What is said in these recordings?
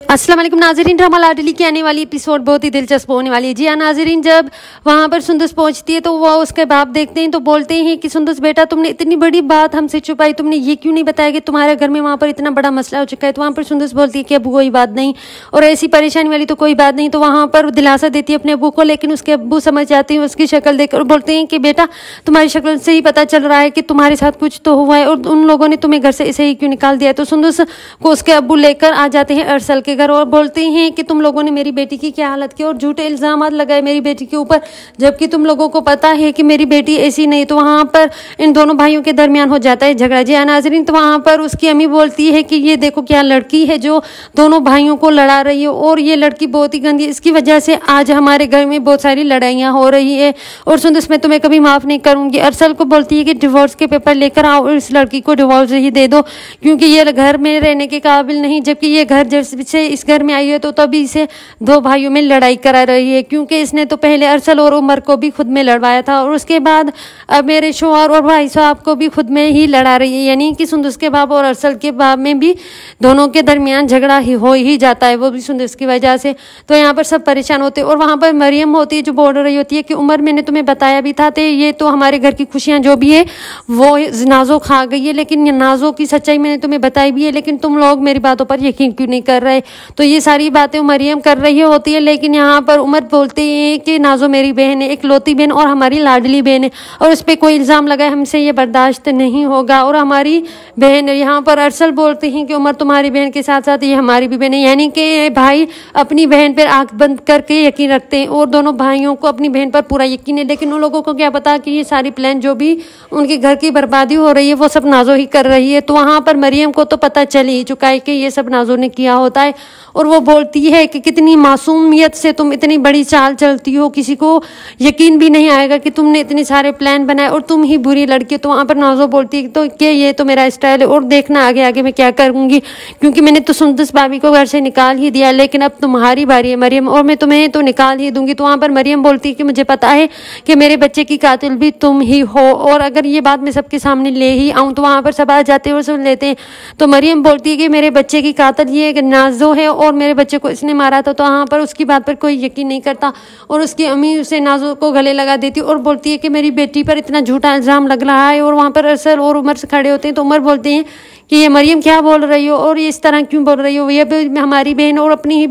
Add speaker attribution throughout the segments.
Speaker 1: अस्सलाम वालेकुम नाजरीन, ड्रामा लाडली की आने वाली एपिसोड बहुत ही दिलचस्प होने वाली है। जी हाँ नाजरीन, जब वहाँ पर सुंदस पहुँचती है तो वो उसके बाप देखते हैं तो बोलते हैं कि सुंदस बेटा, तुमने इतनी बड़ी बात हमसे छुपाई, तुमने ये क्यों नहीं बताया कि तुम्हारे घर में वहाँ पर इतना बड़ा मसला हो चुका है। तो वहाँ पर सुंदस बोलती है कि अबू कोई बात नहीं, और ऐसी परेशानी वाली तो कोई बात नहीं। तो वहाँ पर दिलासा देती है अपने अबू को, लेकिन उसके अबू समझ जाते हैं उसकी शक्ल देखकर, बोलते हैं कि बेटा तुम्हारी शक्ल से ही पता चल रहा है कि तुम्हारे साथ कुछ तो हुआ है और उन लोगों ने तुम्हें घर से ऐसे ही क्यों निकाल दिया है। तो सुंदस को उसके अबू लेकर आ जाते हैं अरसल के घर और बोलते हैं कि तुम लोगों ने मेरी बेटी की क्या हालत की और झूठे इल्जाम लगाए मेरी बेटी के ऊपर, जबकि तुम लोगों को पता है कि मेरी बेटी ऐसी नहीं। तो वहाँ पर इन दोनों भाइयों के दरमियान हो जाता है झगड़ा। जी नाजरीन, तो वहाँ पर उसकी अम्मी बोलती है कि ये देखो क्या लड़की है जो दोनों भाइयों को लड़ा रही है, और ये लड़की बहुत ही गंदी, इसकी वजह से आज हमारे घर में बहुत सारी लड़ाइयाँ हो रही है, और सुंदस मैं तुम्हें कभी माफ़ नहीं करूँगी। अरसल को बोलती है कि डिवोर्स के पेपर लेकर आओ और इस लड़की को डिवोर्स ही दे दो, क्योंकि ये घर में रहने के काबिल नहीं, जबकि ये घर जब से इस घर में आई है तो तभी इसे दो भाइयों में लड़ाई करा रही है, क्योंकि इसने तो पहले अरसल और उमर को भी खुद में लड़वाया था, और उसके बाद अब मेरे शोहर और भाई साहब को भी खुद में ही लड़ा रही है। यानी कि सुंदस के बाप और अरसल के बाप में भी दोनों के दरमियान झगड़ा हो ही जाता है, वो भी सुंदस की वजह से। तो यहाँ पर सब परेशान होते हैं, और वहाँ पर मरियम होती है जो बोल रही होती है कि उमर मैंने तुम्हें बताया भी था, ये तो हमारे घर की खुशियाँ जो भी है वो नाजो खा गई है, लेकिन नाजो की सच्चाई मैंने तुम्हें बताई भी है, लेकिन तुम लोग मेरी बातों पर यकीन क्यों नहीं कर रहे। तो ये सारी बातें मरियम कर रही होती है, लेकिन यहाँ पर उमर बोलते हैं कि नाजो मेरी बहन है, एक लौती बहन और हमारी लाडली बहन है, और उस पर कोई इल्ज़ाम लगाए हमसे ये बर्दाश्त नहीं होगा, और हमारी बहन है। यहाँ पर अरसल बोलते हैं कि उमर तुम्हारी बहन के साथ साथ ये हमारी भी बहन है, यानी कि भाई अपनी बहन पर आंख बंद करके यकीन रखते हैं, और दोनों भाइयों को अपनी बहन पर पूरा यकीन है। लेकिन उन लोगों को क्या पता कि ये सारी प्लान जो भी उनके घर की बर्बादी हो रही है वो सब नाजो ही कर रही है। तो वहाँ पर मरियम को तो पता चल ही चुका है कि ये सब नाजो ने किया होता है, और वो बोलती है कि कितनी मासूमियत से तुम इतनी बड़ी चाल चलती हो, किसी को यकीन भी नहीं आएगा कि तुमने इतने सारे प्लान बनाए और तुम ही बुरी लड़की हो। तो वहाँ पर नाजो बोलती है तो कि ये तो मेरा स्टाइल है, और देखना आगे आगे मैं क्या करूँगी, क्योंकि मैंने तो सुंदस भाभी को घर से निकाल ही दिया, लेकिन अब तुम्हारी बारी है मरियम, और मैं तुम्हें तो निकाल ही दूंगी। तो वहाँ पर मरियम बोलती है कि मुझे पता है कि मेरे बच्चे की कातिल भी तुम ही हो, और अगर ये बात मैं सबके सामने ले ही आऊँ। तो वहाँ पर सब आ जाते हैं और सुन लेते हैं। तो मरियम बोलती है कि मेरे बच्चे की कातिल ये नाजो है और मेरे बच्चे को इसने मारा था। तो वहाँ पर उसकी बात पर कोई यकीन नहीं करता, और उसकी अम्मी उसे नाजो को गले लगा देती और बोलती है कि मेरी बेटी पर इतना झूठा इल्ज़ाम लग रहा है। और वहाँ पर अरसल और उमर से खड़े होते हैं, तो उमर बोलते हैं कि ये मरियम क्या बोल रही हो, और ये इस तरह क्यों बोल रही हो, ये हमारी बहन और अपने ही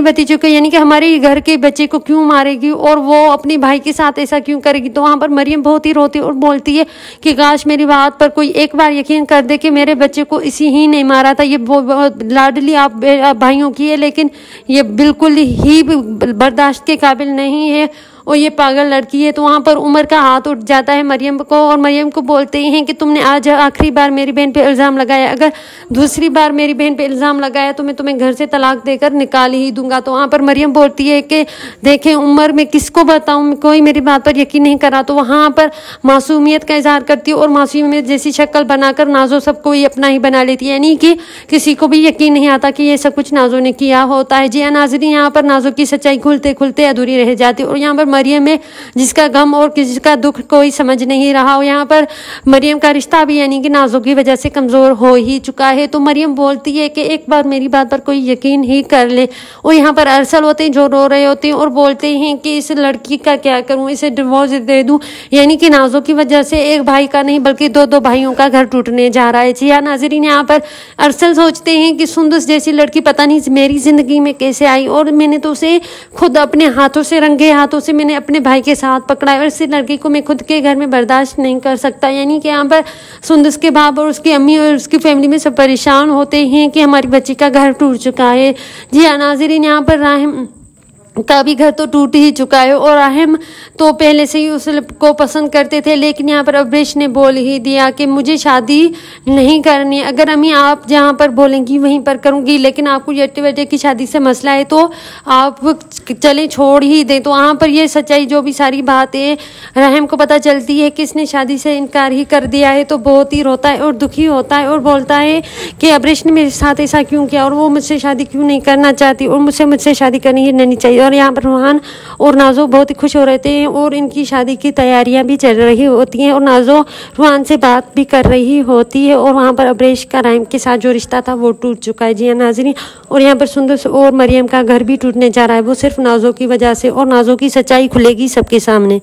Speaker 1: भतीजों को, यानी कि हमारे घर के बच्चे को क्यों मारेगी, और वो अपने भाई के साथ ऐसा क्यों करेगी। तो वहाँ पर मरियम बहुत ही रोती और बोलती है कि काश मेरी बात पर कोई एक बार यकीन कर दे कि मेरे बच्चे को इसी ही नहीं मारा था, ये लाडली आप भाइयों की है, लेकिन ये बिल्कुल ही बर्दाश्त के काबिल नहीं है, और ये पागल लड़की है। तो वहाँ पर उमर का हाथ उठ जाता है मरियम को, और मरियम को बोलते हैं कि तुमने आज आखिरी बार मेरी बहन पे इल्ज़ाम लगाया, अगर दूसरी बार मेरी बहन पे इल्ज़ाम लगाया तो मैं तुम्हें घर से तलाक देकर निकाल ही दूंगा। तो वहाँ पर मरियम बोलती है कि देखें उमर, मैं किसको बताऊँ, कोई मेरी बात पर यकीन नहीं करा। तो वहाँ पर मासूमियत का इजहार करती है, और मासूमियत जैसी शक्ल बनाकर नाजो सबको ही अपना ही बना लेती है, यानी कि किसी को भी यकीन नहीं आता कि ये सब कुछ नाजो ने किया होता है। जी नाज़रीन, यहाँ पर नाजो की सच्चाई खुलते खुलते अधूरी रह जाती है, और यहाँ पर मरियम है जिसका गम और किसका दुख कोई समझ नहीं रहा, और यहाँ पर मरियम का रिश्ता भी यानी कि नाजो की वजह से कमज़ोर हो ही चुका है। तो मरियम बोलती है कि एक बार मेरी बात पर कोई यकीन ही कर ले। और यहाँ पर अरसल होते हैं जो रो रहे होते हैं और बोलते हैं कि इस लड़की का क्या करूँ, इसे डिवोर्स दे दूँ, यानी कि नाजो की वजह से एक भाई का नहीं बल्कि दो भाइयों का घर टूटने जा रहा है। जी हाँ नाज़रीन, यहाँ पर अरसल सोचते हैं कि सुंदस जैसी लड़की पता नहीं मेरी ज़िंदगी में कैसे आई, और मैंने तो उसे खुद अपने हाथों से, रंगे हाथों से मैंने अपने भाई के साथ पकड़ा है, और इस लड़की को मैं खुद के घर में बर्दाश्त नहीं कर सकता। यानी कि यहाँ पर सुंदस के बाप और उसकी अम्मी और उसकी फैमिली में सब परेशान होते हैं कि हमारी बच्ची का घर टूट चुका है। जी हाँ नाज़रीन, यहाँ पर राहिम का भी घर तो टूट ही चुका है, और राहिम तो पहले से ही उसको पसंद करते थे, लेकिन यहाँ पर अब्रेश ने बोल ही दिया कि मुझे शादी नहीं करनी, अगर अम्मी आप जहाँ पर बोलेंगी वहीं पर करूँगी, लेकिन आपको यट्टे बटे की शादी से मसला है तो आप चलें छोड़ ही दें। तो वहाँ पर ये सच्चाई जो भी सारी बात है राहिम को पता चलती है कि इसने शादी से इनकार ही कर दिया है, तो बहुत ही रोता है और दुखी होता है, और बोलता है कि अब्रेश ने मेरे साथ ऐसा क्यों किया, और वो मुझसे शादी क्यों नहीं करना चाहती, और मुझसे शादी करनी ही नहीं चाहिए। और यहाँ पर रुहान और नाज़ो बहुत ही खुश हो रहे थे और इनकी शादी की तैयारियां भी चल रही होती हैं और नाज़ो रुहान से बात भी कर रही होती है और वहाँ पर अब्रेश का राइम के साथ जो रिश्ता था वो टूट चुका है। जी हाँ नाज़रीन, और यहाँ पर सुंदस और मरियम का घर भी टूटने जा रहा है, वो सिर्फ नाज़ो की वजह से, और नाज़ो की सच्चाई खुलेगी सबके सामने।